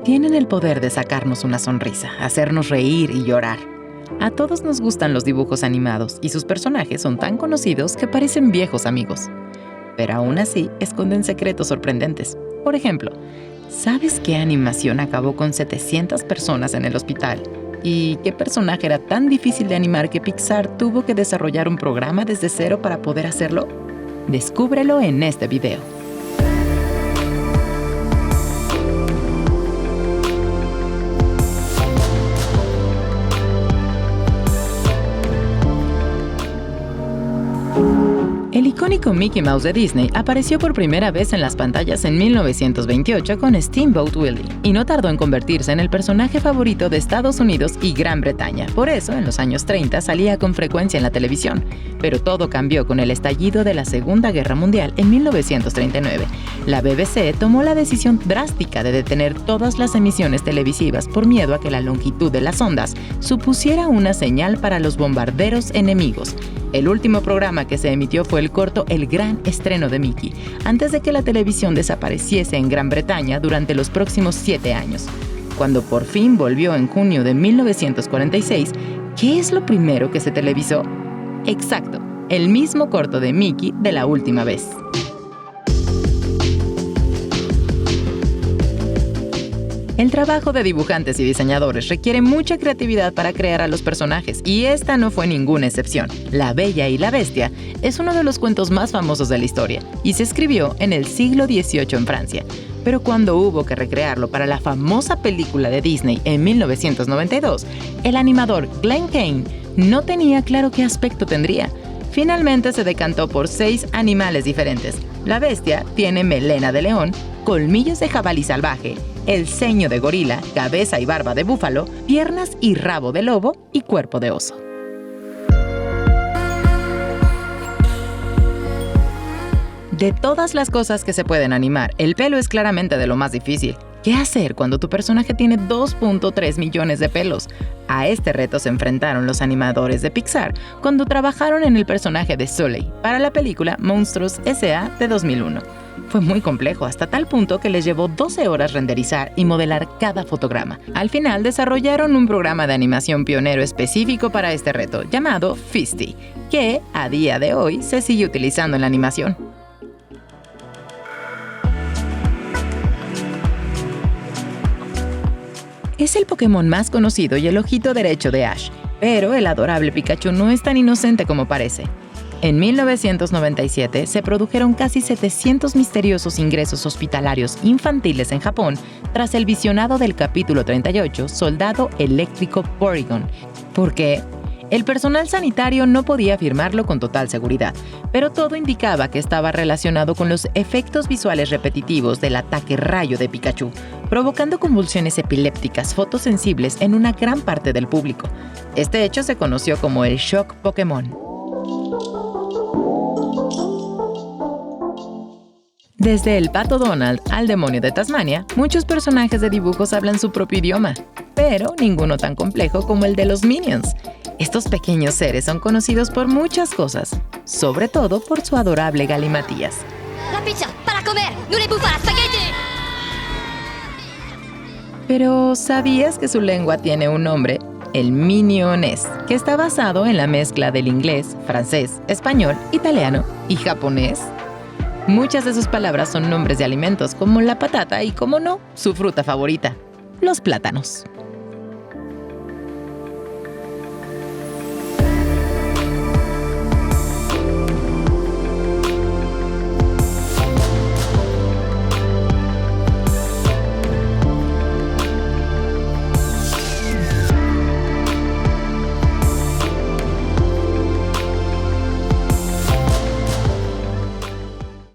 Tienen el poder de sacarnos una sonrisa, hacernos reír y llorar. A todos nos gustan los dibujos animados y sus personajes son tan conocidos que parecen viejos amigos. Pero aún así, esconden secretos sorprendentes. Por ejemplo, ¿sabes qué animación acabó con 700 personas en el hospital? ¿Y qué personaje era tan difícil de animar que Pixar tuvo que desarrollar un programa desde cero para poder hacerlo? Descúbrelo en este video. El icónico Mickey Mouse de Disney apareció por primera vez en las pantallas en 1928 con Steamboat Willie, y no tardó en convertirse en el personaje favorito de Estados Unidos y Gran Bretaña. Por eso, en los años 30 salía con frecuencia en la televisión. Pero todo cambió con el estallido de la Segunda Guerra Mundial en 1939. La BBC tomó la decisión drástica de detener todas las emisiones televisivas por miedo a que la longitud de las ondas supusiera una señal para los bombarderos enemigos. El último programa que se emitió fue el corto El Gran Estreno de Mickey, antes de que la televisión desapareciese en Gran Bretaña durante los próximos 7 años. Cuando por fin volvió en junio de 1946, ¿qué es lo primero que se televisó? Exacto, el mismo corto de Mickey de la última vez. El trabajo de dibujantes y diseñadores requiere mucha creatividad para crear a los personajes, y esta no fue ninguna excepción. La Bella y la Bestia es uno de los cuentos más famosos de la historia, y se escribió en el siglo XVIII en Francia. Pero cuando hubo que recrearlo para la famosa película de Disney en 1992, el animador Glen Keane no tenía claro qué aspecto tendría. Finalmente se decantó por 6 animales diferentes. La bestia tiene melena de león, colmillos de jabalí salvaje, el ceño de gorila, cabeza y barba de búfalo, piernas y rabo de lobo y cuerpo de oso. De todas las cosas que se pueden animar, el pelo es claramente de lo más difícil. ¿Qué hacer cuando tu personaje tiene 2.3 millones de pelos? A este reto se enfrentaron los animadores de Pixar cuando trabajaron en el personaje de Sully para la película Monstruos S.A. de 2001. Fue muy complejo, hasta tal punto que les llevó 12 horas renderizar y modelar cada fotograma. Al final desarrollaron un programa de animación pionero específico para este reto, llamado Fisty, que a día de hoy se sigue utilizando en la animación. Es el Pokémon más conocido y el ojito derecho de Ash, pero el adorable Pikachu no es tan inocente como parece. En 1997 se produjeron casi 700 misteriosos ingresos hospitalarios infantiles en Japón tras el visionado del capítulo 38, Soldado Eléctrico Porygon. ¿Por qué? El personal sanitario no podía afirmarlo con total seguridad, pero todo indicaba que estaba relacionado con los efectos visuales repetitivos del ataque rayo de Pikachu, provocando convulsiones epilépticas fotosensibles en una gran parte del público. Este hecho se conoció como el shock Pokémon. Desde el Pato Donald al demonio de Tasmania, muchos personajes de dibujos hablan su propio idioma, pero ninguno tan complejo como el de los Minions. Estos pequeños seres son conocidos por muchas cosas, sobre todo por su adorable galimatías. La pizza para comer, voulez-vous para spaghetti. Pero ¿sabías que su lengua tiene un nombre? El minionés, que está basado en la mezcla del inglés, francés, español, italiano y japonés. Muchas de sus palabras son nombres de alimentos como la patata y, como no, su fruta favorita, los plátanos.